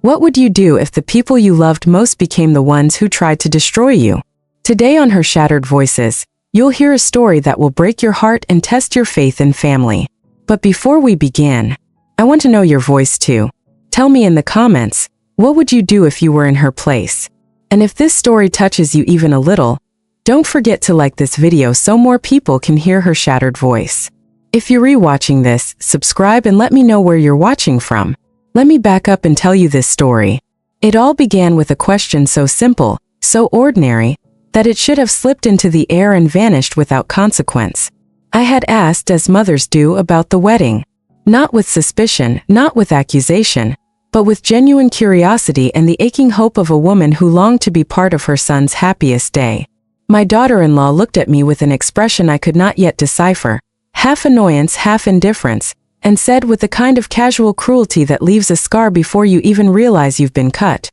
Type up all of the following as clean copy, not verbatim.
What would you do if the people you loved most became the ones who tried to destroy you? Today on Her Shattered Voices, you'll hear a story that will break your heart and test your faith in family. But before we begin, I want to know your voice too. Tell me in the comments, what would you do if you were in her place? And if this story touches you even a little, don't forget to like this video so more people can hear her shattered voice. If you're rewatching this, subscribe and let me know where you're watching from. Let me back up and tell you this story. It all began with a question so simple, so ordinary, that it should have slipped into the air and vanished without consequence. I had asked, as mothers do, about the wedding. Not with suspicion, not with accusation, but with genuine curiosity and the aching hope of a woman who longed to be part of her son's happiest day. My daughter-in-law looked at me with an expression I could not yet decipher, half annoyance, half indifference, and said with the kind of casual cruelty that leaves a scar before you even realize you've been cut,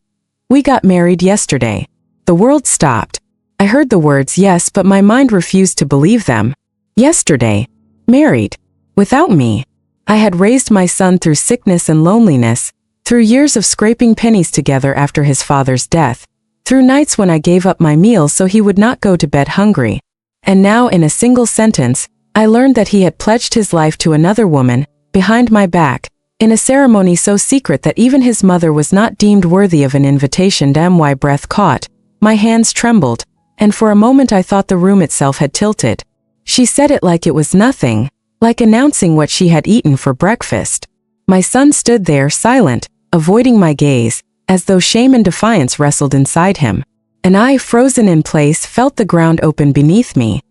"We got married yesterday." The world stopped. I heard the words yes, but my mind refused to believe them. Yesterday. Married. Without me. I had raised my son through sickness and loneliness, through years of scraping pennies together after his father's death, through nights when I gave up my meals so he would not go to bed hungry. And now, in a single sentence, I learned that he had pledged his life to another woman, behind my back, in a ceremony so secret that even his mother was not deemed worthy of an invitation. My breath caught, my hands trembled, and for a moment I thought the room itself had tilted. She said it like it was nothing, like announcing what she had eaten for breakfast. My son stood there, silent, avoiding my gaze, as though shame and defiance wrestled inside him. And I, frozen in place, felt the ground open beneath me.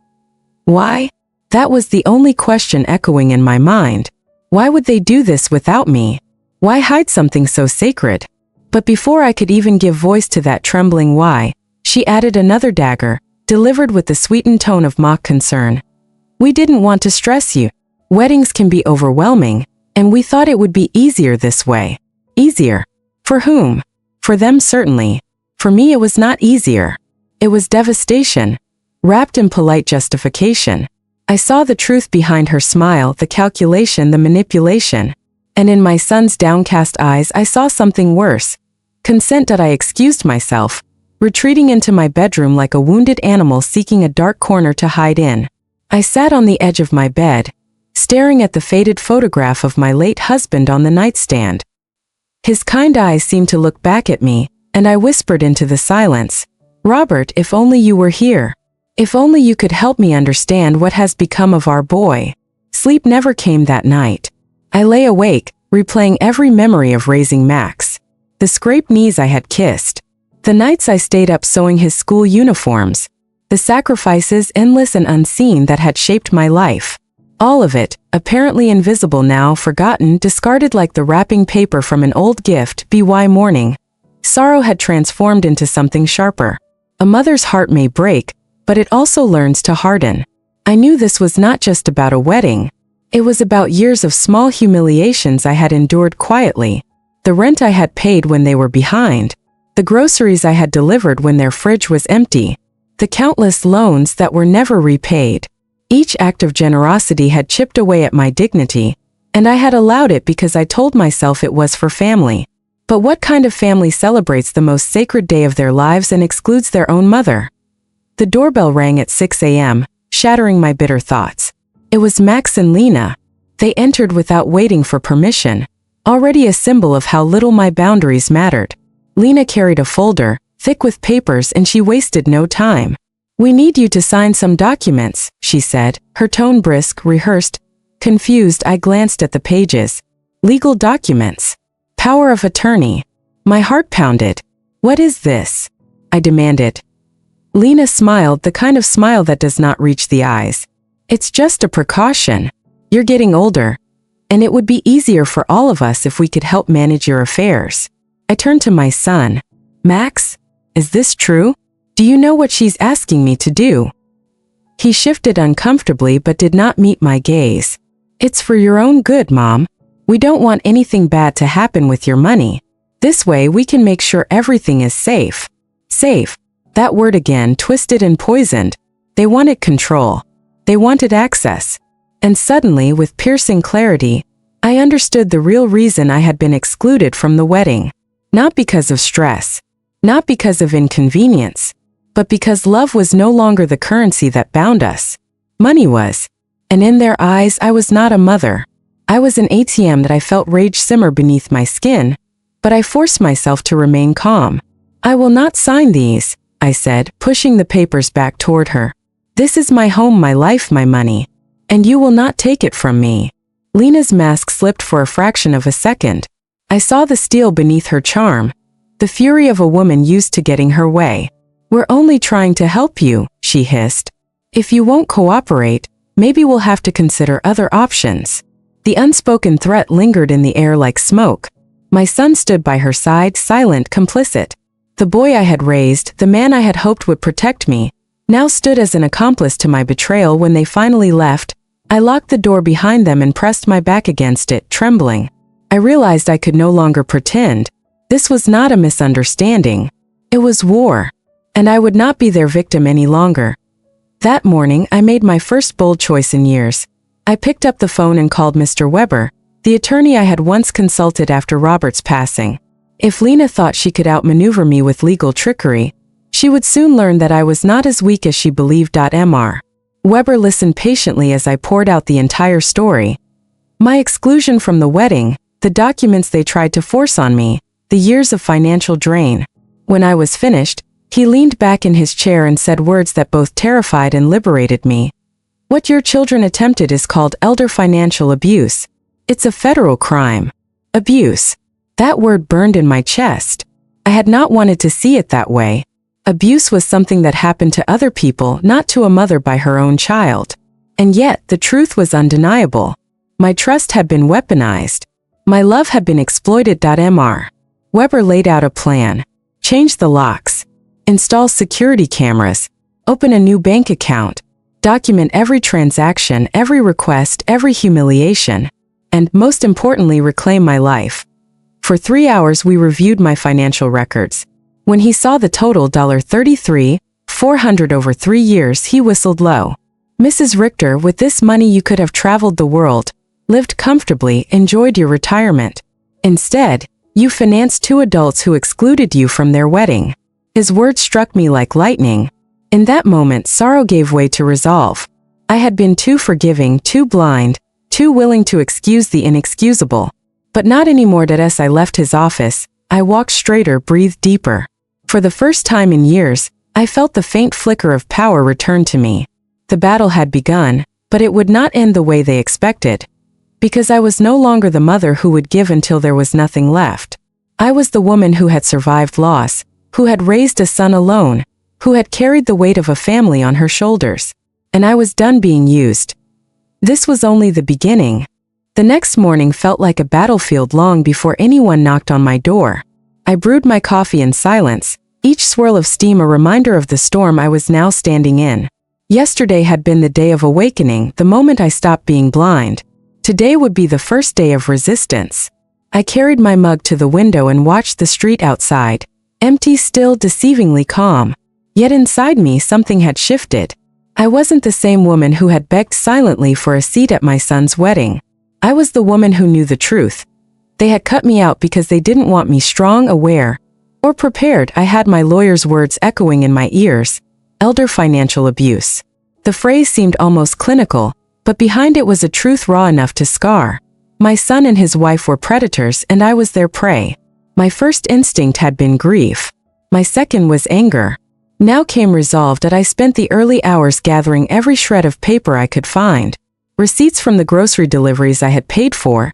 Why? That was the only question echoing in my mind. Why would they do this without me? Why hide something so sacred? But before I could even give voice to that trembling why, she added another dagger, delivered with the sweetened tone of mock concern. "We didn't want to stress you. Weddings can be overwhelming, and we thought it would be easier this way." Easier? For whom? For them, certainly. For me, it was not easier. It was devastation, wrapped in polite justification. I saw the truth behind her smile, the calculation, the manipulation. And in my son's downcast eyes I saw something worse. Consent. I excused myself, retreating into my bedroom like a wounded animal seeking a dark corner to hide in. I sat on the edge of my bed, staring at the faded photograph of my late husband on the nightstand. His kind eyes seemed to look back at me, and I whispered into the silence, "Robert, if only you were here. If only you could help me understand what has become of our boy." Sleep never came that night. I lay awake, replaying every memory of raising Max. The scraped knees I had kissed. The nights I stayed up sewing his school uniforms. The sacrifices, endless and unseen, that had shaped my life. All of it, apparently invisible now, forgotten, discarded like the wrapping paper from an old gift. By morning, sorrow had transformed into something sharper. A mother's heart may break, but it also learns to harden. I knew this was not just about a wedding. It was about years of small humiliations I had endured quietly. The rent I had paid when they were behind. The groceries I had delivered when their fridge was empty. The countless loans that were never repaid. Each act of generosity had chipped away at my dignity, and I had allowed it because I told myself it was for family. But what kind of family celebrates the most sacred day of their lives and excludes their own mother? The doorbell rang at 6 a.m., shattering my bitter thoughts. It was Max and Lena. They entered without waiting for permission, already a symbol of how little my boundaries mattered. Lena carried a folder, thick with papers, and she wasted no time. "We need you to sign some documents," she said, her tone brisk, rehearsed. Confused, I glanced at the pages. Legal documents. Power of attorney. My heart pounded. "What is this?" I demanded. Lena smiled, the kind of smile that does not reach the eyes. "It's just a precaution. You're getting older, and it would be easier for all of us if we could help manage your affairs." I turned to my son. "Max, is this true? Do you know what she's asking me to do?" He shifted uncomfortably but did not meet my gaze. "It's for your own good, Mom. We don't want anything bad to happen with your money. This way we can make sure everything is safe." Safe. That word again, twisted and poisoned. They wanted control. They wanted access. And suddenly, with piercing clarity, I understood the real reason I had been excluded from the wedding. Not because of stress, not because of inconvenience, but because love was no longer the currency that bound us. Money was. And in their eyes, I was not a mother. I was an ATM that I felt rage simmer beneath my skin, but I forced myself to remain calm. I will not sign these, I said, pushing the papers back toward her. This is my home, my life, my money. And you will not take it from me. Lena's mask slipped for a fraction of a second. I saw the steel beneath her charm, the fury of a woman used to getting her way. We're only trying to help you, she hissed. If you won't cooperate, maybe we'll have to consider other options. The unspoken threat lingered in the air like smoke. My son stood by her side, silent, complicit. The boy I had raised, the man I had hoped would protect me, now stood as an accomplice to my betrayal. When they finally left, I locked the door behind them and pressed my back against it, trembling. I realized I could no longer pretend. This was not a misunderstanding. It was war. And I would not be their victim any longer. That morning, I made my first bold choice in years. I picked up the phone and called Mr. Weber, the attorney I had once consulted after Robert's passing. If Lena thought she could outmaneuver me with legal trickery, she would soon learn that I was not as weak as she believed. Mr. Weber listened patiently as I poured out the entire story. My exclusion from the wedding, the documents they tried to force on me, the years of financial drain. When I was finished, he leaned back in his chair and said words that both terrified and liberated me. What your children attempted is called elder financial abuse. It's a federal crime. Abuse. That word burned in my chest. I had not wanted to see it that way. Abuse was something that happened to other people, not to a mother by her own child. And yet, the truth was undeniable. My trust had been weaponized. My love had been exploited. Mr. Weber laid out a plan. Change the locks. Install security cameras. Open a new bank account. Document every transaction, every request, every humiliation. And, most importantly, reclaim my life. For 3 hours we reviewed my financial records. When he saw the total $33,400 over 3 years, he whistled low. Mrs. Richter, with this money you could have traveled the world, lived comfortably, enjoyed your retirement. Instead, you financed 2 adults who excluded you from their wedding. His words struck me like lightning. In that moment, sorrow gave way to resolve. I had been too forgiving, too blind, too willing to excuse the inexcusable. But not anymore. As I left his office, I walked straighter, breathed deeper. For the first time in years, I felt the faint flicker of power return to me. The battle had begun, but it would not end the way they expected. Because I was no longer the mother who would give until there was nothing left. I was the woman who had survived loss, who had raised a son alone, who had carried the weight of a family on her shoulders. And I was done being used. This was only the beginning. The next morning felt like a battlefield long before anyone knocked on my door. I brewed my coffee in silence, each swirl of steam a reminder of the storm I was now standing in. Yesterday had been the day of awakening, the moment I stopped being blind. Today would be the first day of resistance. I carried my mug to the window and watched the street outside, empty, still, deceivingly calm. Yet inside me something had shifted. I wasn't the same woman who had begged silently for a seat at my son's wedding. I was the woman who knew the truth. They had cut me out because they didn't want me strong, aware, or prepared. I had my lawyer's words echoing in my ears. Elder financial abuse. The phrase seemed almost clinical, but behind it was a truth raw enough to scar. My son and his wife were predators and I was their prey. My first instinct had been grief. My second was anger. Now came resolve. That I spent the early hours gathering every shred of paper I could find. Receipts from the grocery deliveries I had paid for.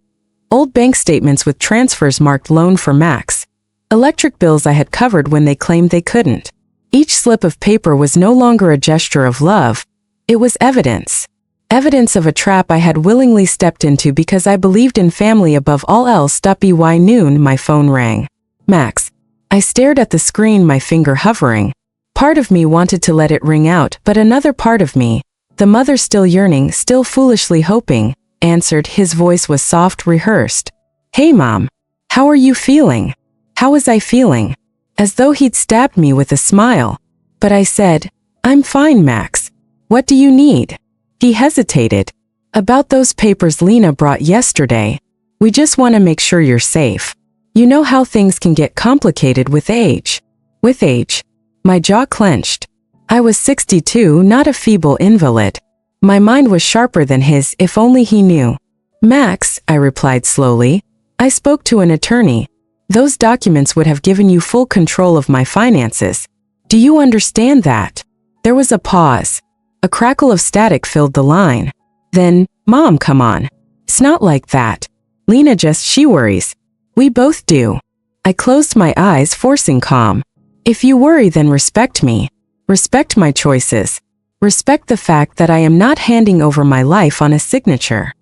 Old bank statements with transfers marked loan for Max. Electric bills I had covered when they claimed they couldn't. Each slip of paper was no longer a gesture of love. It was evidence. Evidence of a trap I had willingly stepped into because I believed in family above all else. By noon, my phone rang. Max. I stared at the screen, my finger hovering. Part of me wanted to let it ring out, but another part of me, the mother still yearning, still foolishly hoping, answered. His voice was soft, rehearsed. Hey Mom. How are you feeling? How was I feeling? As though he'd stabbed me with a smile. But I said, I'm fine, Max. What do you need? He hesitated. About those papers Lena brought yesterday. We just want to make sure you're safe. You know how things can get complicated with age. With age. My jaw clenched. I was 62, not a feeble invalid. My mind was sharper than his, if only he knew. Max, I replied slowly, I spoke to an attorney. Those documents would have given you full control of my finances. Do you understand that? There was a pause. A crackle of static filled the line. Then, Mom, come on. It's not like that. Lena she worries. We both do. I closed my eyes, forcing calm. If you worry, then respect me. Respect my choices. Respect the fact that I am not handing over my life on a signature.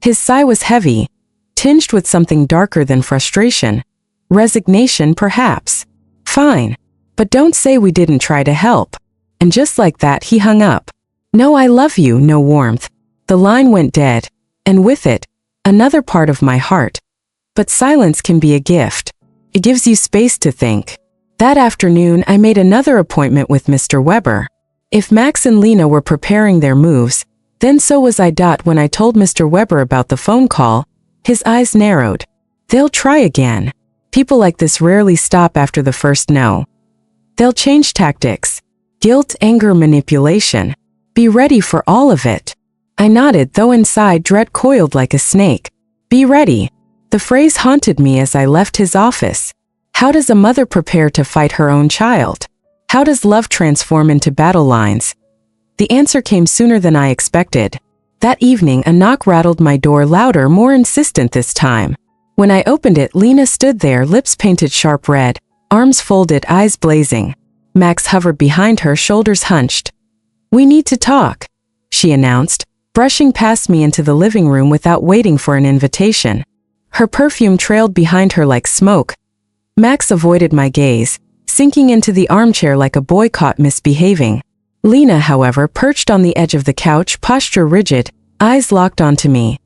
His sigh was heavy, tinged with something darker than frustration. Resignation, perhaps. Fine. But don't say we didn't try to help. And just like that, he hung up. No, I love you, no warmth. The line went dead. And with it, another part of my heart. But silence can be a gift. It gives you space to think. That afternoon, I made another appointment with Mr. Weber. If Max and Lena were preparing their moves, then so was I. When I told Mr. Weber about the phone call, his eyes narrowed. They'll try again. People like this rarely stop after the first no. They'll change tactics. Guilt, anger, manipulation. Be ready for all of it. I nodded, though inside dread coiled like a snake. Be ready. The phrase haunted me as I left his office. How does a mother prepare to fight her own child? How does love transform into battle lines? The answer came sooner than I expected. That evening, a knock rattled my door, louder, more insistent this time. When I opened it, Lena stood there, lips painted sharp red, arms folded, eyes blazing. Max hovered behind her, shoulders hunched. We need to talk, she announced, brushing past me into the living room without waiting for an invitation. Her perfume trailed behind her like smoke. Max avoided my gaze, sinking into the armchair like a boy caught misbehaving. Lena, however, perched on the edge of the couch, posture rigid, eyes locked onto me.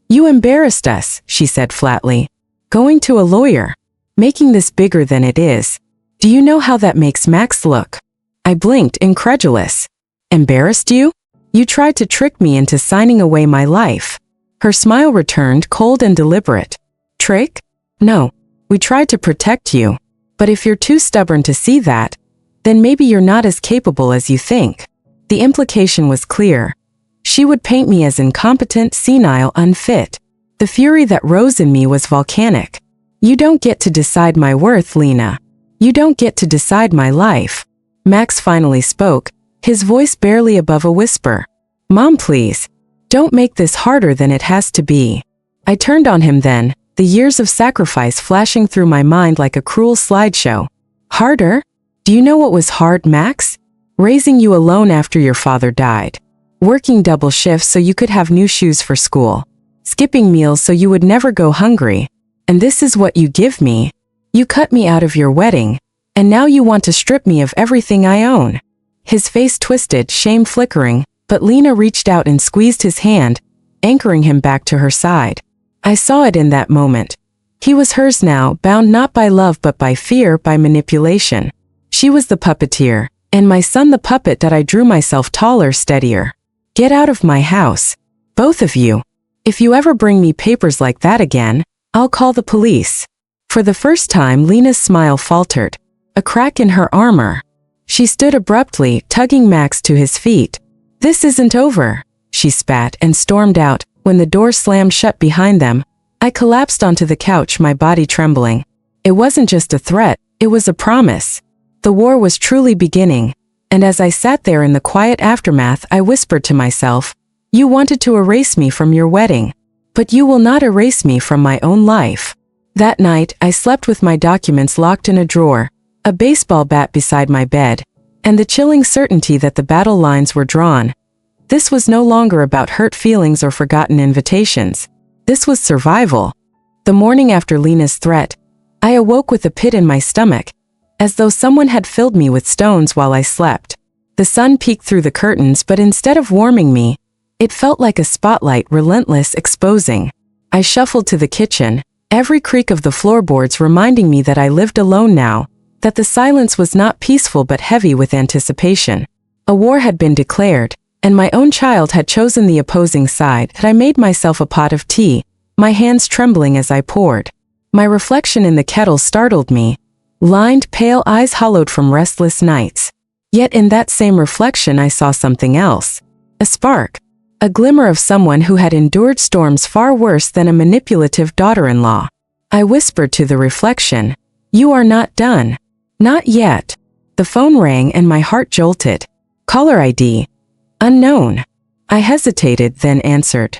You embarrassed us, she said flatly. Going to a lawyer. Making this bigger than it is. Do you know how that makes Max look? I blinked, incredulous. Embarrassed you? You tried to trick me into signing away my life. Her smile returned, cold and deliberate. Trick? No. We tried to protect you. But if you're too stubborn to see that, then maybe you're not as capable as you think. The implication was clear. She would paint me as incompetent, senile, unfit. The fury that rose in me was volcanic. You don't get to decide my worth, Lena. You don't get to decide my life. Max finally spoke, his voice barely above a whisper. Mom, please. Don't make this harder than it has to be. I turned on him then, the years of sacrifice flashing through my mind like a cruel slideshow. Harder? Do you know what was hard, Max? Raising you alone after your father died. Working double shifts so you could have new shoes for school. Skipping meals so you would never go hungry. And this is what you give me? You cut me out of your wedding, and now you want to strip me of everything I own. His face twisted, shame flickering, but Lena reached out and squeezed his hand, anchoring him back to her side. I saw it in that moment. He was hers now, bound not by love but by fear, by manipulation. She was the puppeteer, and my son the puppet that I drew myself taller, steadier. Get out of my house. Both of you. If you ever bring me papers like that again, I'll call the police. For the first time, Lena's smile faltered. A crack in her armor. She stood abruptly, tugging Max to his feet. This isn't over, she spat and stormed out. When the door slammed shut behind them, I collapsed onto the couch, my body trembling. It wasn't just a threat, it was a promise. The war was truly beginning, and as I sat there in the quiet aftermath, I whispered to myself, you wanted to erase me from your wedding, but you will not erase me from my own life. That night, I slept with my documents locked in a drawer, a baseball bat beside my bed, and the chilling certainty that the battle lines were drawn. This was no longer about hurt feelings or forgotten invitations. This was survival. The morning after Lena's threat, I awoke with a pit in my stomach, as though someone had filled me with stones while I slept. The sun peeked through the curtains, but instead of warming me, it felt like a spotlight, relentless, exposing. I shuffled to the kitchen, every creak of the floorboards reminding me that I lived alone now, that the silence was not peaceful but heavy with anticipation. A war had been declared, and my own child had chosen the opposing side. I made myself a pot of tea, my hands trembling as I poured. My reflection in the kettle startled me. Lined, pale eyes hollowed from restless nights. Yet in that same reflection I saw something else. A spark. A glimmer of someone who had endured storms far worse than a manipulative daughter-in-law. I whispered to the reflection, "You are not done." Not yet. The phone rang and my heart jolted. Caller ID. Unknown. I hesitated, then answered.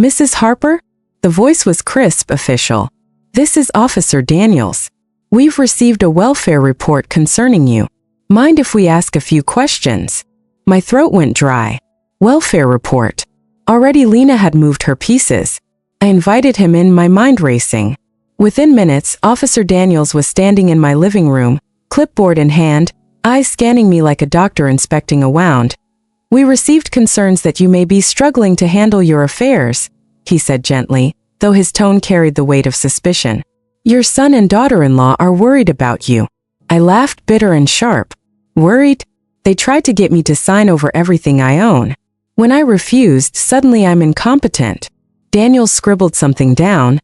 "Mrs. Harper?" The voice was crisp, official. "This is Officer Daniels. We've received a welfare report concerning you. Mind if we ask a few questions?" My throat went dry. Welfare report. Already Lena had moved her pieces. I invited him in, my mind racing. Within minutes, Officer Daniels was standing in my living room, clipboard in hand, eyes scanning me like a doctor inspecting a wound. "We received concerns that you may be struggling to handle your affairs," he said gently, though his tone carried the weight of suspicion. "Your son and daughter-in-law are worried about you." I laughed, bitter and sharp. Worried? They tried to get me to sign over everything I own. When I refused, suddenly I'm incompetent. Daniels scribbled something down,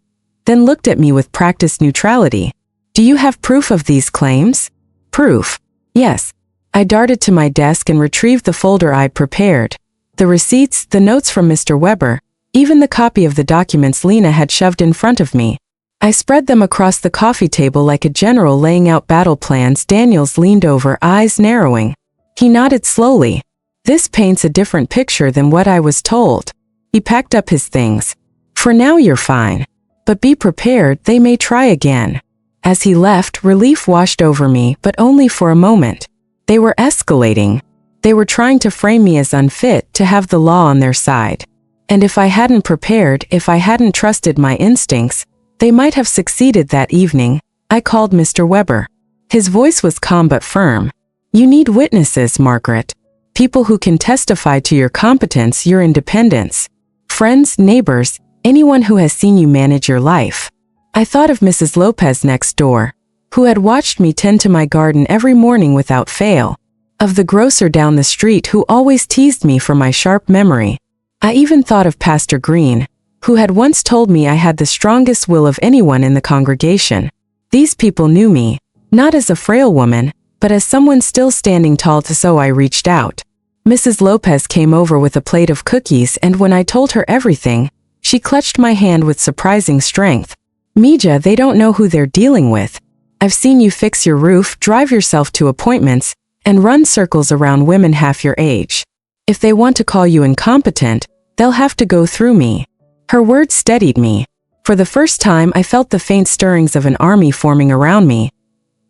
then looked at me with practiced neutrality. "Do you have proof of these claims?" "Proof? Yes." I darted to my desk and retrieved the folder I'd prepared. The receipts, the notes from Mr. Weber, even the copy of the documents Lena had shoved in front of me. I spread them across the coffee table like a general laying out battle plans. Daniels leaned over, eyes narrowing. He nodded slowly. "This paints a different picture than what I was told." He packed up his things. "For now you're fine. But be prepared, they may try again." As he left, relief washed over me, but only for a moment. They were escalating. They were trying to frame me as unfit to have the law on their side. And if I hadn't prepared, if I hadn't trusted my instincts, they might have succeeded that evening. I called Mr. Weber. His voice was calm but firm. "You need witnesses, Margaret. People who can testify to your competence, your independence. Friends, neighbors, anyone who has seen you manage your life." I thought of Mrs. Lopez next door, who had watched me tend to my garden every morning without fail. Of the grocer down the street who always teased me for my sharp memory. I even thought of Pastor Green, who had once told me I had the strongest will of anyone in the congregation. These people knew me, not as a frail woman, but as someone still standing tall. So I reached out. Mrs. Lopez came over with a plate of cookies, and when I told her everything, she clutched my hand with surprising strength. "Mija, they don't know who they're dealing with. I've seen you fix your roof, drive yourself to appointments, and run circles around women half your age. If they want to call you incompetent, they'll have to go through me." Her words steadied me. For the first time, I felt the faint stirrings of an army forming around me.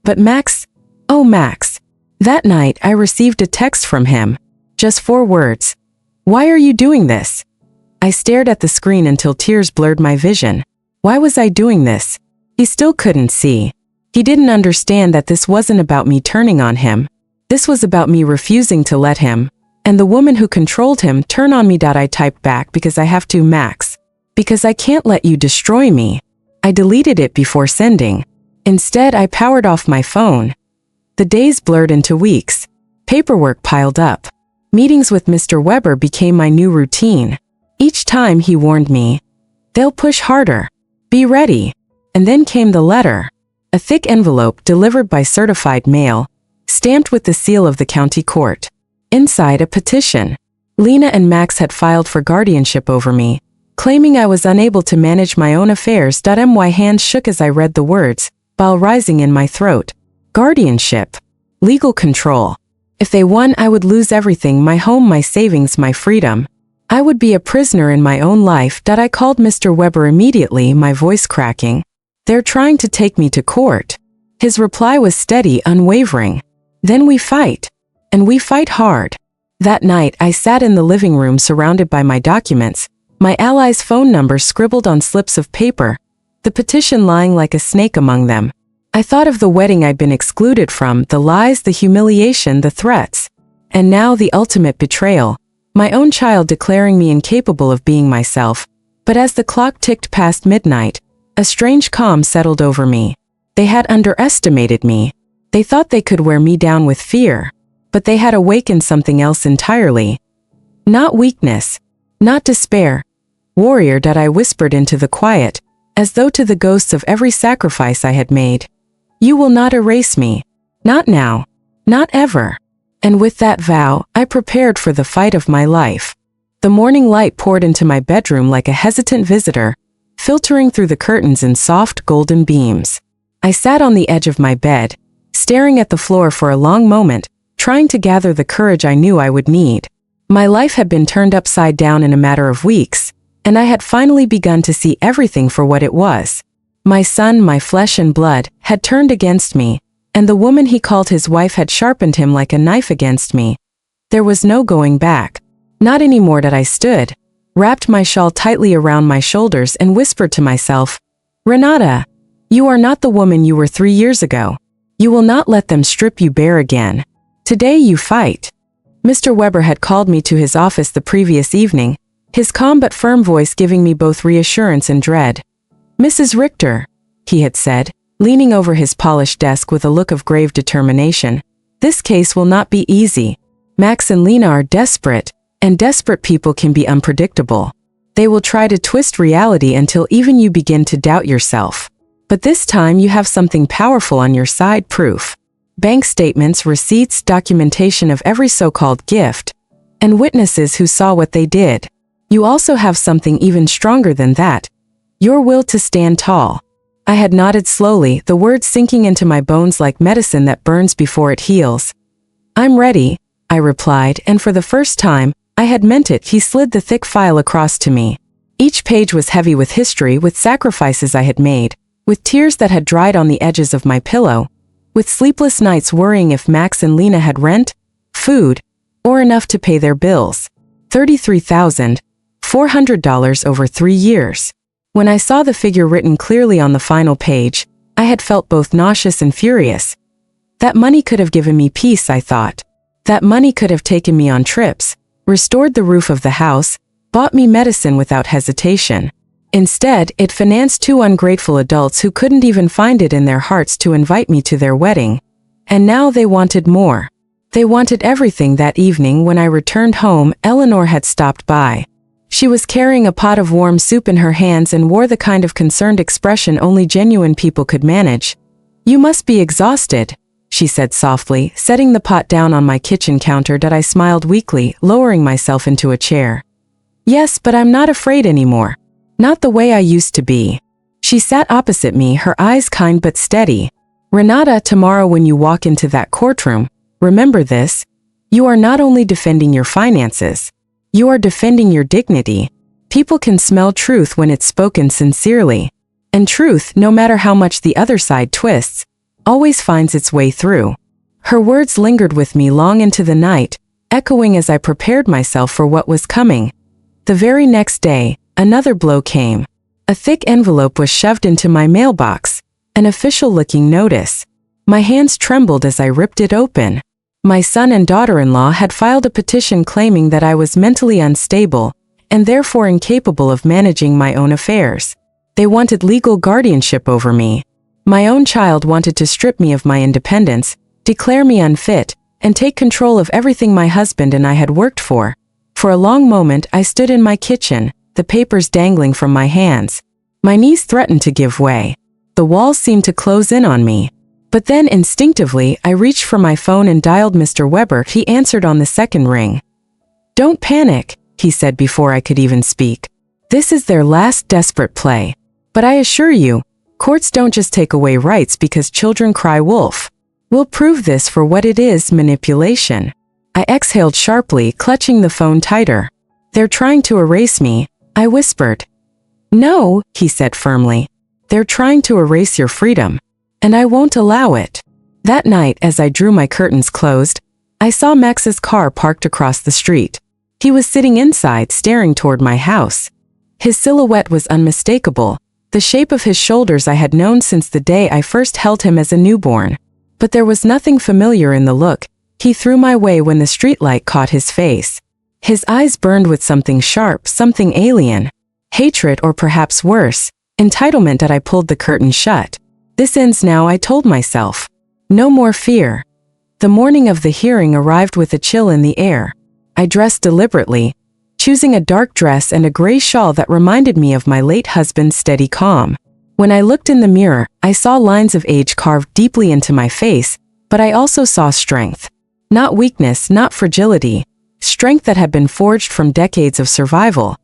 But Max, oh Max. That night, I received a text from him. Just 4 words. "Why are you doing this?" I stared at the screen until tears blurred my vision. Why was I doing this? He still couldn't see. He didn't understand that this wasn't about me turning on him. This was about me refusing to let him, and the woman who controlled him, turn on me. I typed back, "Because I have to, Max. Because I can't let you destroy me." I deleted it before sending. Instead, I powered off my phone. The days blurred into weeks. Paperwork piled up. Meetings with Mr. Weber became my new routine. Each time he warned me, "They'll push harder. Be ready." And then came the letter. A thick envelope delivered by certified mail, stamped with the seal of the county court. Inside, a petition. Lena and Max had filed for guardianship over me, claiming I was unable to manage my own affairs. My hands shook as I read the words, bile rising in my throat. Guardianship. Legal control. If they won, I would lose everything: my home, my savings, my freedom. I would be a prisoner in my own life. I called Mr. Weber immediately, my voice cracking. "They're trying to take me to court." His reply was steady, unwavering. "Then we fight. And we fight hard." That night, I sat in the living room surrounded by my documents, my allies' phone numbers scribbled on slips of paper, the petition lying like a snake among them. I thought of the wedding I'd been excluded from, the lies, the humiliation, the threats. And now the ultimate betrayal. My own child declaring me incapable of being myself. But as the clock ticked past midnight, a strange calm settled over me. They had underestimated me. They thought they could wear me down with fear. But they had awakened something else entirely. Not weakness. Not despair. Warrior. I whispered into the quiet, as though to the ghosts of every sacrifice I had made. You will not erase me. Not now. Not ever. And with that vow, I prepared for the fight of my life. The morning light poured into my bedroom like a hesitant visitor, filtering through the curtains in soft golden beams. I sat on the edge of my bed, staring at the floor for a long moment, trying to gather the courage I knew I would need. My life had been turned upside down in a matter of weeks, and I had finally begun to see everything for what it was. My son, my flesh and blood, had turned against me, and the woman he called his wife had sharpened him like a knife against me. There was no going back. Not anymore. That I stood, wrapped my shawl tightly around my shoulders and whispered to myself, Renata, you are not the woman you were 3 years ago. You will not let them strip you bare again. Today you fight. Mr. Weber had called me to his office the previous evening, his calm but firm voice giving me both reassurance and dread. Mrs. Richter, he had said, leaning over his polished desk with a look of grave determination, this case will not be easy. Max and Lena are desperate, and desperate people can be unpredictable. They will try to twist reality until even you begin to doubt yourself. But this time you have something powerful on your side: proof. Bank statements, receipts, documentation of every so-called gift, and witnesses who saw what they did. You also have something even stronger than that: your will to stand tall. I had nodded slowly, the words sinking into my bones like medicine that burns before it heals. I'm ready, I replied, and for the first time, I had meant it. He slid the thick file across to me. Each page was heavy with history, with sacrifices I had made, with tears that had dried on the edges of my pillow, with sleepless nights worrying if Max and Lena had rent, food, or enough to pay their bills. $33,400 over 3 years. When I saw the figure written clearly on the final page, I had felt both nauseous and furious. That money could have given me peace, I thought. That money could have taken me on trips, restored the roof of the house, bought me medicine without hesitation. Instead, it financed 2 ungrateful adults who couldn't even find it in their hearts to invite me to their wedding. And now they wanted more. They wanted everything. That evening when I returned home, Eleanor had stopped by. She was carrying a pot of warm soup in her hands and wore the kind of concerned expression only genuine people could manage. You must be exhausted, she said softly, setting the pot down on my kitchen counter. That I smiled weakly, lowering myself into a chair. Yes, but I'm not afraid anymore. Not the way I used to be. She sat opposite me, her eyes kind but steady. Renata, tomorrow when you walk into that courtroom, remember this: you are not only defending your finances, you are defending your dignity. People can smell truth when it's spoken sincerely. And truth, no matter how much the other side twists, always finds its way through. Her words lingered with me long into the night, echoing as I prepared myself for what was coming. The very next day, another blow came. A thick envelope was shoved into my mailbox, an official-looking notice. My hands trembled as I ripped it open. My son and daughter-in-law had filed a petition claiming that I was mentally unstable and therefore incapable of managing my own affairs. They wanted legal guardianship over me. My own child wanted to strip me of my independence, declare me unfit, and take control of everything my husband and I had worked for. For a long moment I stood in my kitchen, the papers dangling from my hands. My knees threatened to give way. The walls seemed to close in on me. But then instinctively I reached for my phone and dialed Mr. Weber. He answered on the second ring. Don't panic, he said before I could even speak. This is their last desperate play. But I assure you, courts don't just take away rights because children cry wolf. We'll prove this for what it is: manipulation. I exhaled sharply, clutching the phone tighter. They're trying to erase me, I whispered. No, he said firmly. They're trying to erase your freedom. And I won't allow it. That night, as I drew my curtains closed, I saw Max's car parked across the street. He was sitting inside, staring toward my house. His silhouette was unmistakable, the shape of his shoulders I had known since the day I first held him as a newborn. But there was nothing familiar in the look he threw my way when the streetlight caught his face. His eyes burned with something sharp, something alien. Hatred, or perhaps worse, entitlement. That I pulled the curtain shut. This ends now, I told myself. No more fear. The morning of the hearing arrived with a chill in the air. I dressed deliberately, choosing a dark dress and a gray shawl that reminded me of my late husband's steady calm. When I looked in the mirror, I saw lines of age carved deeply into my face, but I also saw strength. Not weakness, not fragility. Strength that had been forged from decades of survival.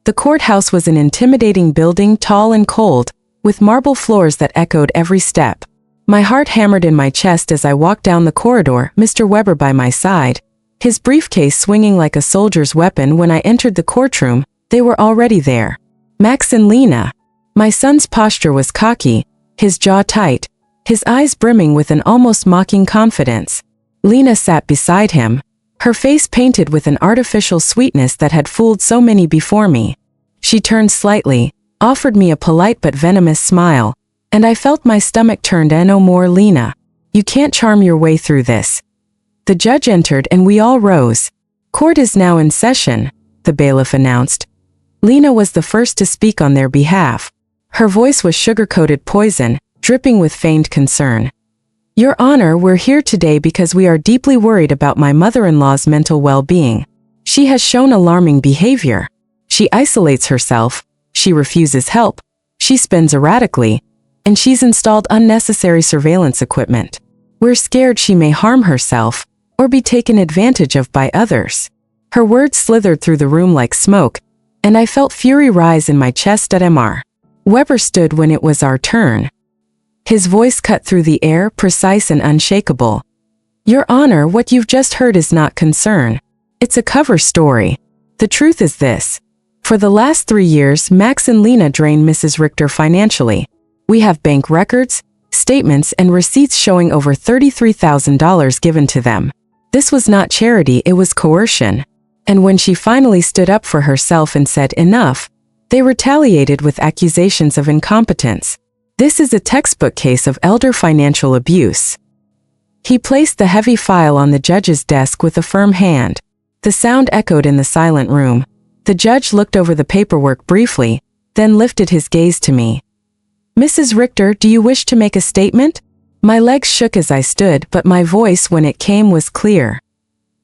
The courthouse was an intimidating building, tall and cold, with marble floors that echoed every step. My heart hammered in my chest as I walked down the corridor, Mr. Weber by my side, his briefcase swinging like a soldier's weapon. When I entered the courtroom, they were already there. Max and Lena. My son's posture was cocky, his jaw tight, his eyes brimming with an almost mocking confidence. Lena sat beside him, her face painted with an artificial sweetness that had fooled so many before me. She turned slightly, offered me a polite but venomous smile, and I felt my stomach turn. No more, Lena. You can't charm your way through this. The judge entered and we all rose. Court is now in session, the bailiff announced. Lena was the first to speak on their behalf. Her voice was sugar-coated poison, dripping with feigned concern. Your Honor, we're here today because we are deeply worried about my mother-in-law's mental well-being. She has shown alarming behavior. She isolates herself, she refuses help, she spends erratically, and she's installed unnecessary surveillance equipment. We're scared she may harm herself or be taken advantage of by others. Her words slithered through the room like smoke, and I felt fury rise in my chest. Mr. Weber stood when it was our turn. His voice cut through the air, precise and unshakable. Your Honor, what you've just heard is not concern. It's a cover story. The truth is this. For the last 3 years, Max and Lena drained Mrs. Richter financially. We have bank records, statements, and receipts showing over $33,000 given to them. This was not charity, it was coercion. And when she finally stood up for herself and said enough, they retaliated with accusations of incompetence. This is a textbook case of elder financial abuse. He placed the heavy file on the judge's desk with a firm hand. The sound echoed in the silent room. The judge looked over the paperwork briefly, then lifted his gaze to me. Mrs. Richter, do you wish to make a statement? My legs shook as I stood, but my voice when it came was clear.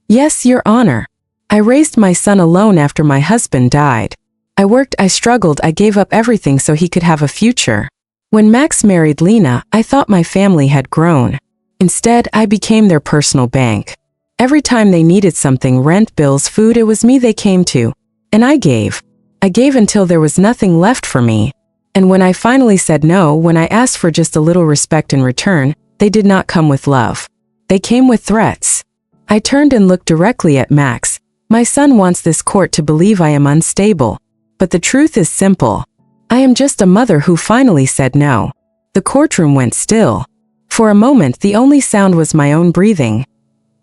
Yes, Your Honor. I raised my son alone after my husband died. I worked, I struggled, I gave up everything so he could have a future. When Max married Lena, I thought my family had grown. Instead, I became their personal bank. Every time they needed something, rent, bills, food, it was me they came to. And I gave. I gave until there was nothing left for me. And when I finally said no, when I asked for just a little respect in return, they did not come with love. They came with threats. I turned and looked directly at Max. My son wants this court to believe I am unstable. But the truth is simple. I am just a mother who finally said no. The courtroom went still. For a moment, the only sound was my own breathing.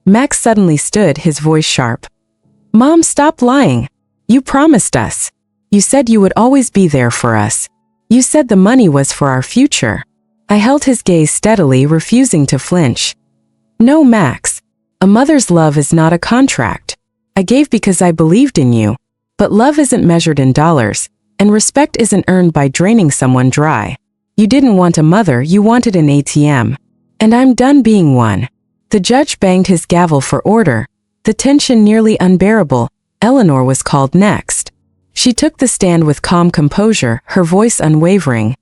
Max suddenly stood, his voice sharp. Mom, stop lying. You promised us. You said you would always be there for us. You said the money was for our future. I held his gaze steadily, refusing to flinch. No, Max. A mother's love is not a contract. I gave because I believed in you. But love isn't measured in dollars, and respect isn't earned by draining someone dry. You didn't want a mother, you wanted an ATM. And I'm done being one. The judge banged his gavel for order, the tension nearly unbearable. Eleanor was called next. She took the stand with calm composure, her voice unwavering.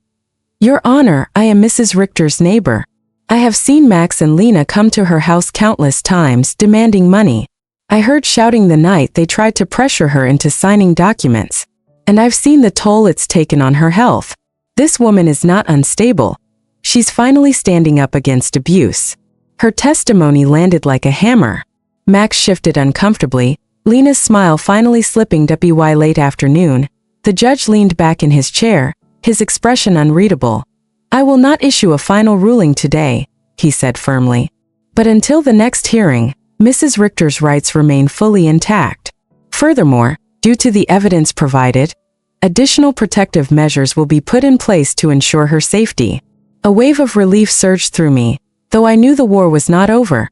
Your Honor, I am Mrs. Richter's neighbor. I have seen Max and Lena come to her house countless times, demanding money. I heard shouting the night they tried to pressure her into signing documents. And I've seen the toll it's taken on her health. This woman is not unstable. She's finally standing up against abuse. Her testimony landed like a hammer. Max shifted uncomfortably, Lena's smile finally slipping. By late afternoon, the judge leaned back in his chair, his expression unreadable. I will not issue a final ruling today, he said firmly. But until the next hearing, Mrs. Richter's rights remain fully intact. Furthermore, due to the evidence provided, additional protective measures will be put in place to ensure her safety. A wave of relief surged through me, though I knew the war was not over.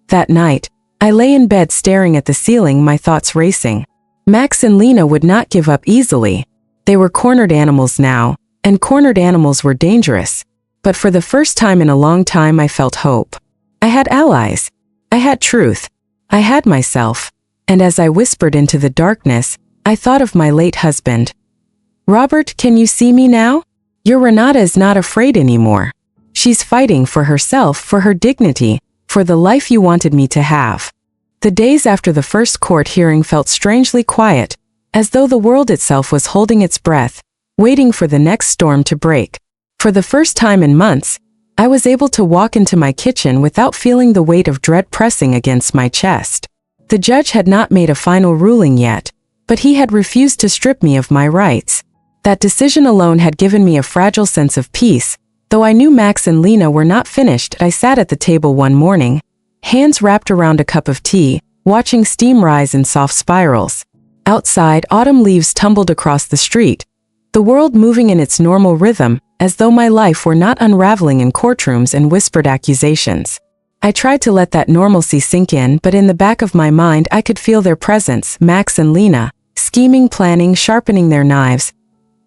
That night, I lay in bed staring at the ceiling, my thoughts racing. Max and Lena would not give up easily. They were cornered animals now, and cornered animals were dangerous. But for the first time in a long time, I felt hope. I had allies. I had truth. I had myself. And as I whispered into the darkness, I thought of my late husband. Robert, can you see me now? Your Renata is not afraid anymore. She's fighting for herself, for her dignity, for the life you wanted me to have." The days after the first court hearing felt strangely quiet, as though the world itself was holding its breath, waiting for the next storm to break. For the first time in months, I was able to walk into my kitchen without feeling the weight of dread pressing against my chest. The judge had not made a final ruling yet, but he had refused to strip me of my rights. That decision alone had given me a fragile sense of peace. Though I knew Max and Lena were not finished, I sat at the table one morning, hands wrapped around a cup of tea, watching steam rise in soft spirals. Outside, autumn leaves tumbled across the street, the world moving in its normal rhythm, as though my life were not unraveling in courtrooms and whispered accusations. I tried to let that normalcy sink in, but in the back of my mind I could feel their presence, Max and Lena, scheming, planning, sharpening their knives.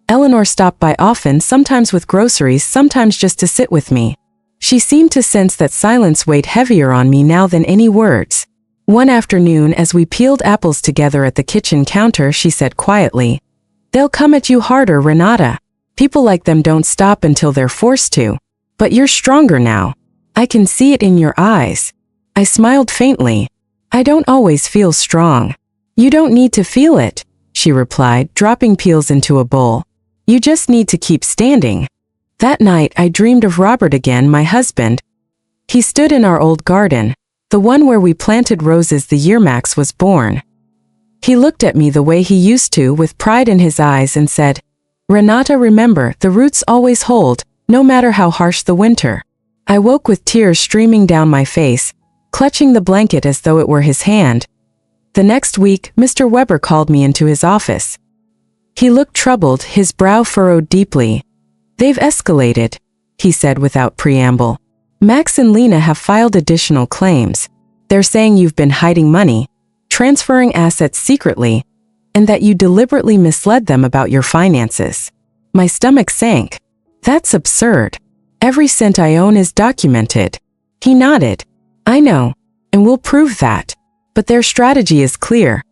Eleanor stopped by often, sometimes with groceries, sometimes just to sit with me. She seemed to sense that silence weighed heavier on me now than any words. One afternoon, as we peeled apples together at the kitchen counter, she said quietly, "They'll come at you harder, Renata. People like them don't stop until they're forced to. But you're stronger now. I can see it in your eyes." I smiled faintly. "I don't always feel strong." "You don't need to feel it," she replied, dropping peels into a bowl. "You just need to keep standing." That night I dreamed of Robert again, my husband. He stood in our old garden, the one where we planted roses the year Max was born. He looked at me the way he used to, with pride in his eyes, and said, "Renata, remember, the roots always hold, no matter how harsh the winter." I woke with tears streaming down my face, clutching the blanket as though it were his hand. The next week, Mr. Weber called me into his office. He looked troubled, his brow furrowed deeply. "They've escalated," he said without preamble. "Max and Lena have filed additional claims. They're saying you've been hiding money, transferring assets secretly, and that you deliberately misled them about your finances." My stomach sank. "That's absurd. Every cent I own is documented." He nodded. "I know, and we'll prove that. But their strategy is clear.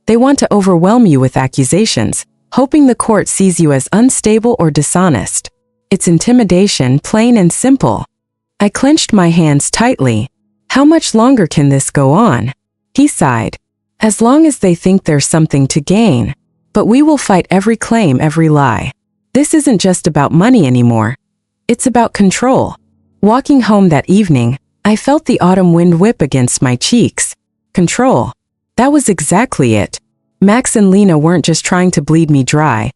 They want to overwhelm you with accusations, hoping the court sees you as unstable or dishonest. It's intimidation, plain and simple." I clenched my hands tightly. "How much longer can this go on?" He sighed. "As long as they think there's something to gain. But we will fight every claim, every lie. This isn't just about money anymore. It's about control." Walking home that evening, I felt the autumn wind whip against my cheeks. Control. That was exactly it. Max and Lena weren't just trying to bleed me dry.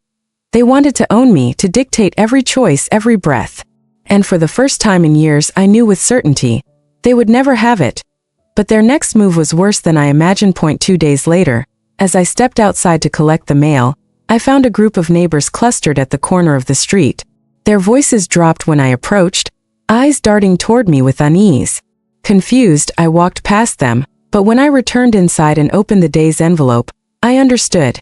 They wanted to own me, to dictate every choice, every breath. And for the first time in years, I knew with certainty, they would never have it. But their next move was worse than I imagined. 2 days later, as I stepped outside to collect the mail, I found a group of neighbors clustered at the corner of the street. Their voices dropped when I approached, eyes darting toward me with unease. Confused, I walked past them, but when I returned inside and opened the day's envelope, I understood.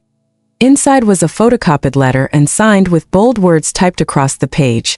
Inside was a photocopied letter and signed with bold words typed across the page.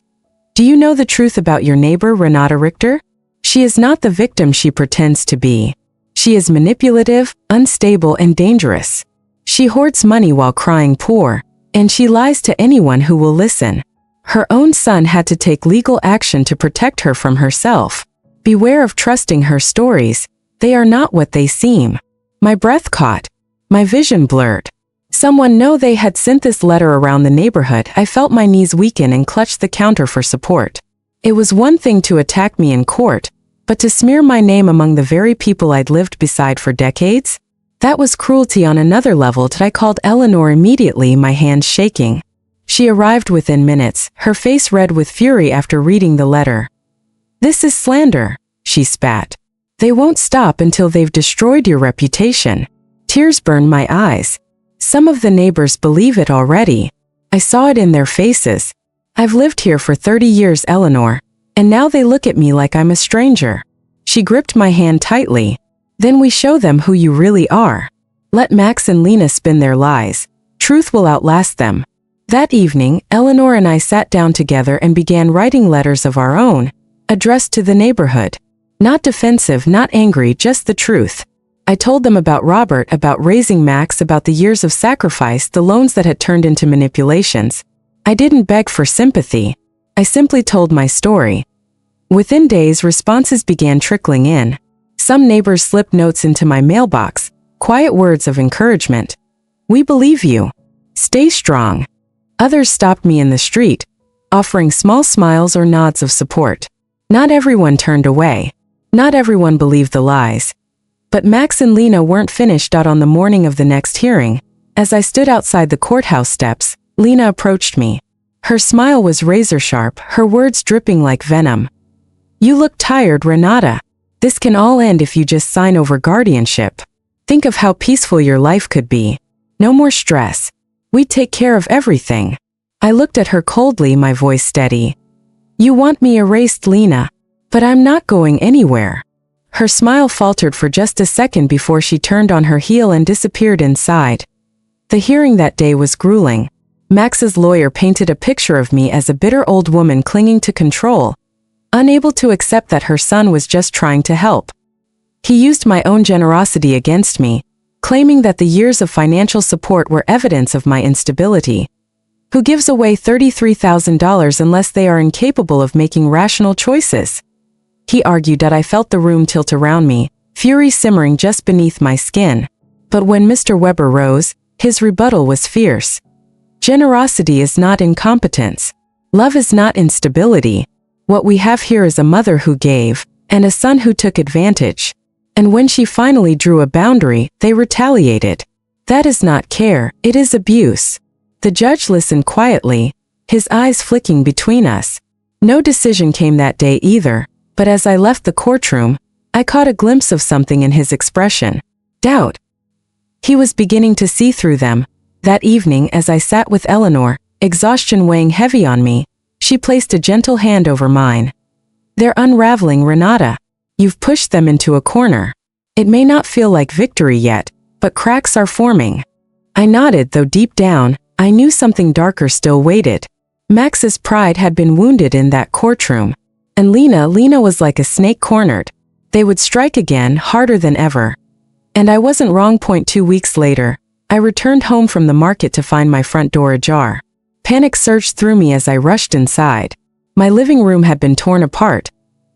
"Do you know the truth about your neighbor, Renata Richter? She is not the victim she pretends to be. She is manipulative, unstable, and dangerous. She hoards money while crying poor, and she lies to anyone who will listen. Her own son had to take legal action to protect her from herself. Beware of trusting her stories. They are not what they seem." My breath caught. My vision blurred. Someone know they had sent this letter around the neighborhood. I felt my knees weaken and clutched the counter for support. It was one thing to attack me in court, but to smear my name among the very people I'd lived beside for decades? That was cruelty on another level. I called Eleanor immediately, my hands shaking. She arrived within minutes, her face red with fury after reading the letter. "This is slander," she spat. "They won't stop until they've destroyed your reputation." Tears burned my eyes. Some of the neighbors believe it already. I saw it in their faces. "I've lived here for 30 years, Eleanor, and now they look at me like I'm a stranger." She gripped my hand tightly. "Then we show them who you really are. Let Max and Lena spin their lies. Truth will outlast them." That evening, Eleanor and I sat down together and began writing letters of our own, addressed to the neighborhood. Not defensive, not angry, just the truth. I told them about Robert, about raising Max, about the years of sacrifice, the loans that had turned into manipulations. I didn't beg for sympathy. I simply told my story. Within days, responses began trickling in. Some neighbors slipped notes into my mailbox, quiet words of encouragement. "We believe you. Stay strong." Others stopped me in the street, offering small smiles or nods of support. Not everyone turned away. Not everyone believed the lies. But Max and Lena weren't finished. On the morning of the next hearing, as I stood outside the courthouse steps, Lena approached me. Her smile was razor-sharp, her words dripping like venom. "You look tired, Renata. This can all end if you just sign over guardianship. Think of how peaceful your life could be. No more stress. We'd take care of everything." I looked at her coldly, my voice steady. "You want me erased, Lena. But I'm not going anywhere." Her smile faltered for just a second before she turned on her heel and disappeared inside. The hearing that day was grueling. Max's lawyer painted a picture of me as a bitter old woman clinging to control, unable to accept that her son was just trying to help. He used my own generosity against me, claiming that the years of financial support were evidence of my instability. Who gives away $33,000 unless they are incapable of making rational choices? He argued that I felt the room tilt around me, fury simmering just beneath my skin. But when Mr. Weber rose, his rebuttal was fierce. Generosity is not incompetence. Love is not instability. What we have here is a mother who gave, and a son who took advantage. And when she finally drew a boundary, they retaliated. That is not care, it is abuse. The judge listened quietly, his eyes flicking between us. No decision came that day either, but as I left the courtroom, I caught a glimpse of something in his expression. Doubt. He was beginning to see through them. That evening, as I sat with Eleanor, exhaustion weighing heavy on me, she placed a gentle hand over mine. "They're unraveling, Renata. You've pushed them into a corner. It may not feel like victory yet, but cracks are forming." I nodded, though deep down, I knew something darker still waited. Max's pride had been wounded in that courtroom. And Lena was like a snake cornered. They would strike again, harder than ever. And I wasn't wrong. 2 weeks later, I returned home from the market to find my front door ajar. Panic surged through me as I rushed inside. My living room had been torn apart.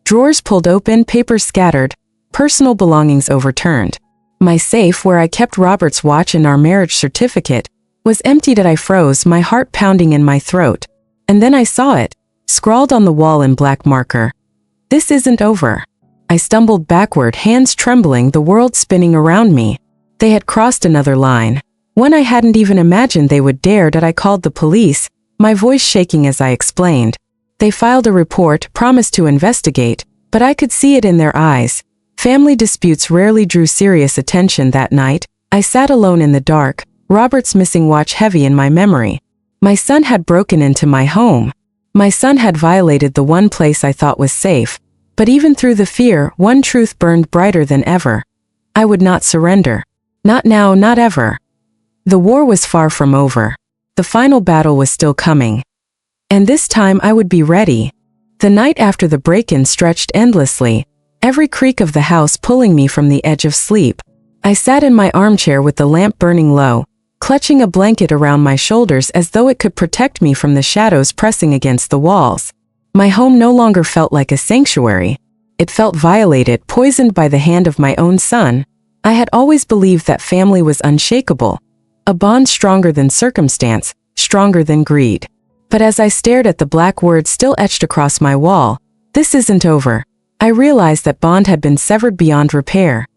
Drawers pulled open, papers scattered, personal belongings overturned. My safe, where I kept Robert's watch and our marriage certificate, was emptied. I froze, my heart pounding in my throat. And then I saw it, scrawled on the wall in black marker. "This isn't over." I stumbled backward, hands trembling, the world spinning around me. They had crossed another line. One I hadn't even imagined they would dare. I called the police, my voice shaking as I explained. They filed a report, promised to investigate, but I could see it in their eyes. Family disputes rarely drew serious attention. That night, I sat alone in the dark, Robert's missing watch heavy in my memory. My son had broken into my home. My son had violated the one place I thought was safe. But even through the fear, one truth burned brighter than ever. I would not surrender. Not now, not ever. The war was far from over. The final battle was still coming. And this time I would be ready. The night after the break-in stretched endlessly, every creak of the house pulling me from the edge of sleep. I sat in my armchair with the lamp burning low, clutching a blanket around my shoulders as though it could protect me from the shadows pressing against the walls. My home no longer felt like a sanctuary. It felt violated, poisoned by the hand of my own son. I had always believed that family was unshakable, a bond stronger than circumstance, stronger than greed. But as I stared at the black words still etched across my wall, "This isn't over," I realized that bond had been severed beyond repair.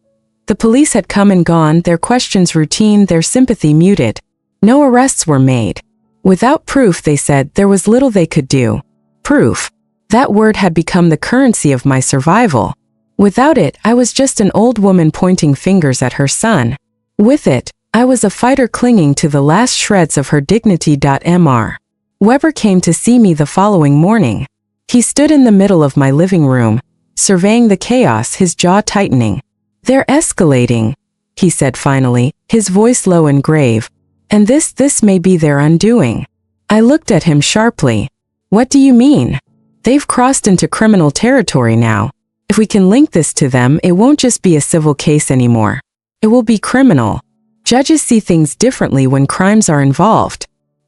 The police had come and gone, their questions routine, their sympathy muted. No arrests were made. Without proof, they said, there was little they could do. Proof. That word had become the currency of my survival. Without it, I was just an old woman pointing fingers at her son. With it, I was a fighter clinging to the last shreds of her dignity. Mr. Weber came to see me the following morning. He stood in the middle of my living room, surveying the chaos, his jaw tightening. "They're escalating," he said finally, his voice low and grave. "And this may be their undoing." I looked at him sharply. "What do you mean?" "They've crossed into criminal territory now. If we can link this to them, it won't just be a civil case anymore. It will be criminal. Judges see things differently when crimes are involved."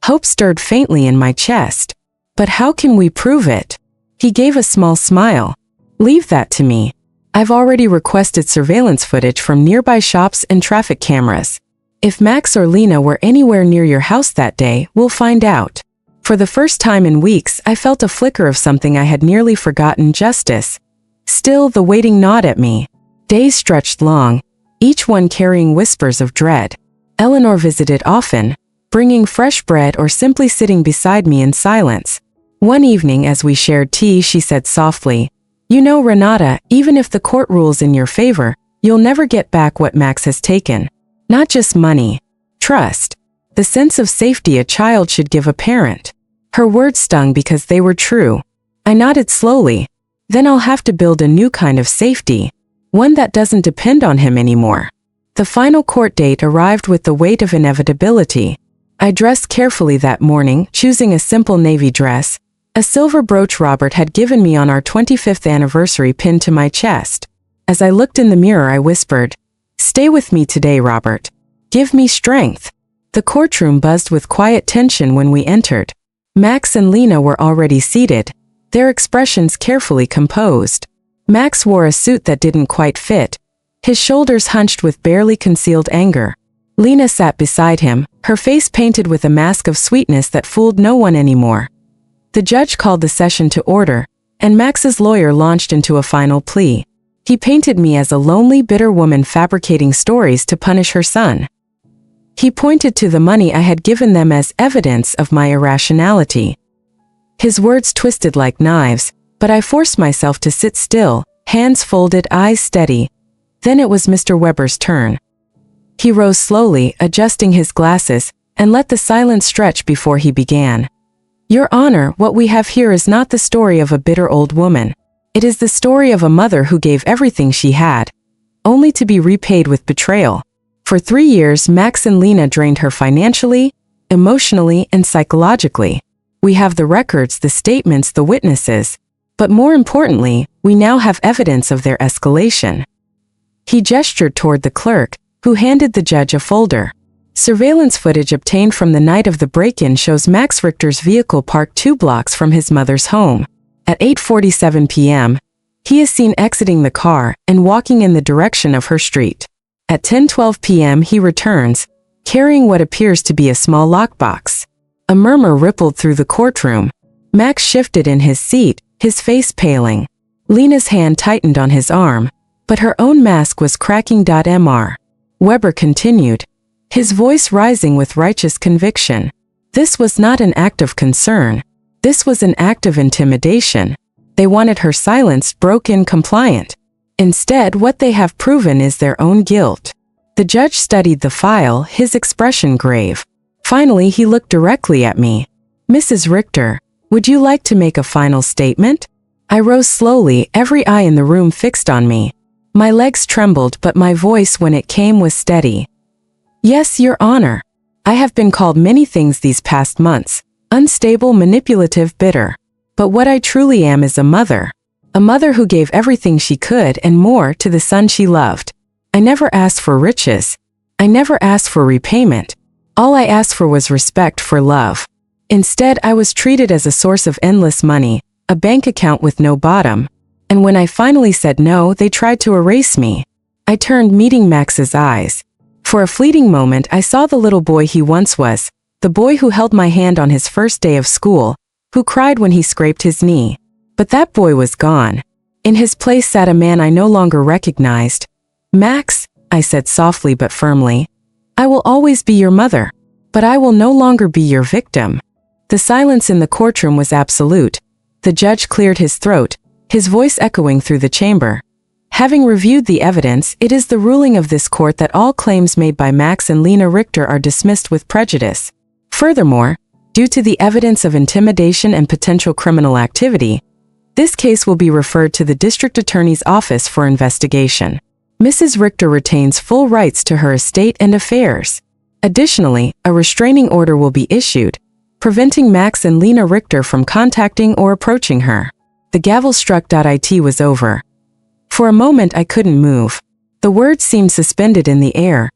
Hope stirred faintly in my chest. But how can we prove it? He gave a small smile. Leave that to me. I've already requested surveillance footage from nearby shops and traffic cameras. If Max or Lena were anywhere near your house that day, we'll find out. For the first time in weeks, I felt a flicker of something I had nearly forgotten: justice. Still, the waiting gnawed at me. Days stretched long, each one carrying whispers of dread. Eleanor visited often, bringing fresh bread or simply sitting beside me in silence. One evening as we shared tea, she said softly, "You know, Renata, even if the court rules in your favor, you'll never get back what Max has taken. Not just money. Trust. The sense of safety a child should give a parent." Her words stung because they were true. I nodded slowly. Then I'll have to build a new kind of safety. One that doesn't depend on him anymore. The final court date arrived with the weight of inevitability. I dressed carefully that morning, choosing a simple navy dress, a silver brooch Robert had given me on our 25th anniversary pinned to my chest. As I looked in the mirror, I whispered, "Stay with me today, Robert. Give me strength." The courtroom buzzed with quiet tension when we entered. Max and Lena were already seated, their expressions carefully composed. Max wore a suit that didn't quite fit, his shoulders hunched with barely concealed anger. Lena sat beside him, her face painted with a mask of sweetness that fooled no one anymore. The judge called the session to order, and Max's lawyer launched into a final plea. He painted me as a lonely, bitter woman fabricating stories to punish her son. He pointed to the money I had given them as evidence of my irrationality. His words twisted like knives, but I forced myself to sit still, hands folded, eyes steady. Then it was Mr. Weber's turn. He rose slowly, adjusting his glasses, and let the silence stretch before he began. "Your Honor, what we have here is not the story of a bitter old woman. It is the story of a mother who gave everything she had, only to be repaid with betrayal. For 3 years, Max and Lena drained her financially, emotionally, and psychologically. We have the records, the statements, the witnesses. But more importantly, we now have evidence of their escalation." He gestured toward the clerk, who handed the judge a folder. Surveillance footage obtained from the night of the break-in shows Max Richter's vehicle parked 2 blocks from his mother's home. At 8:47 p.m., he is seen exiting the car and walking in the direction of her street. At 10:12 p.m. he returns, carrying what appears to be a small lockbox. A murmur rippled through the courtroom. Max shifted in his seat, his face paling. Lena's hand tightened on his arm, but her own mask was cracking. Mr. Weber continued, his voice rising with righteous conviction. This was not an act of concern. This was an act of intimidation. They wanted her silenced, broken, compliant. Instead, what they have proven is their own guilt. The judge studied the file, his expression grave. Finally, he looked directly at me. "Mrs. Richter, would you like to make a final statement?" I rose slowly, every eye in the room fixed on me. My legs trembled, but my voice, when it came, was steady. "Yes, Your Honor. I have been called many things these past months. Unstable, manipulative, bitter. But what I truly am is a mother. A mother who gave everything she could and more to the son she loved. I never asked for riches. I never asked for repayment. All I asked for was respect, for love. Instead, I was treated as a source of endless money, a bank account with no bottom. And when I finally said no, they tried to erase me." I turned, meeting Max's eyes. For a fleeting moment, I saw the little boy he once was, the boy who held my hand on his first day of school, who cried when he scraped his knee. But that boy was gone. In his place sat a man I no longer recognized. "Max," I said softly but firmly, "I will always be your mother, but I will no longer be your victim." The silence in the courtroom was absolute. The judge cleared his throat, his voice echoing through the chamber. "Having reviewed the evidence, it is the ruling of this court that all claims made by Max and Lena Richter are dismissed with prejudice. Furthermore, due to the evidence of intimidation and potential criminal activity, this case will be referred to the District Attorney's Office for investigation. Mrs. Richter retains full rights to her estate and affairs. Additionally, a restraining order will be issued, preventing Max and Lena Richter from contacting or approaching her." The gavel struck. It was over. For a moment I couldn't move. The words seemed suspended in the air,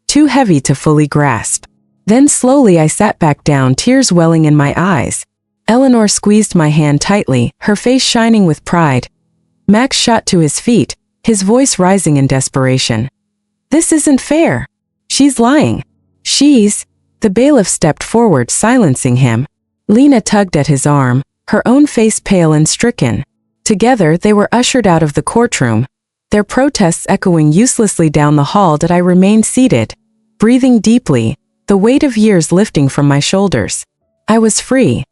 too heavy to fully grasp. Then slowly I sat back down, tears welling in my eyes. Eleanor squeezed my hand tightly, her face shining with pride. Max shot to his feet, his voice rising in desperation. "This isn't fair. She's lying. The bailiff stepped forward, silencing him. Lena tugged at his arm, her own face pale and stricken. Together they were ushered out of the courtroom, their protests echoing uselessly down the hall. That I remained seated, breathing deeply, the weight of years lifting from my shoulders. I was free.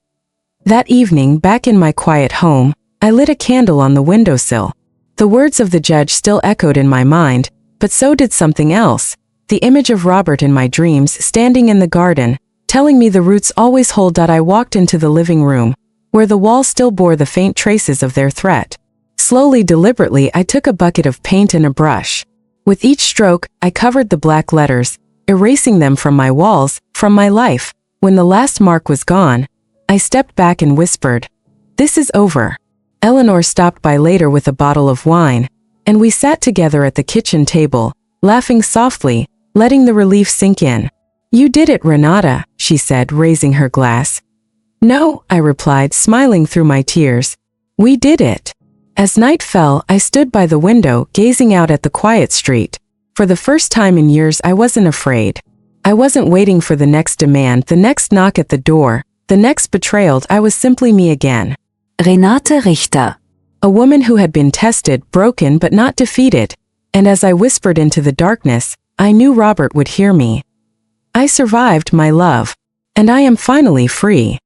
That evening, back in my quiet home, I lit a candle on the windowsill. The words of the judge still echoed in my mind, but so did something else, the image of Robert in my dreams standing in the garden, telling me the roots always hold. I walked into the living room, where the wall still bore the faint traces of their threat. Slowly, deliberately, I took a bucket of paint and a brush. With each stroke, I covered the black letters, erasing them from my walls, from my life. When the last mark was gone, I stepped back and whispered, "This is over." Eleanor stopped by later with a bottle of wine, and we sat together at the kitchen table, laughing softly, letting the relief sink in. "You did it, Renata," she said, raising her glass. "No," I replied, smiling through my tears. "We did it." As night fell, I stood by the window, gazing out at the quiet street. For the first time in years, I wasn't afraid. I wasn't waiting for the next demand, the next knock at the door, the next betrayal. I was simply me again. Renate Richter. A woman who had been tested, broken but not defeated. And as I whispered into the darkness, I knew Robert would hear me. I survived, my love. And I am finally free.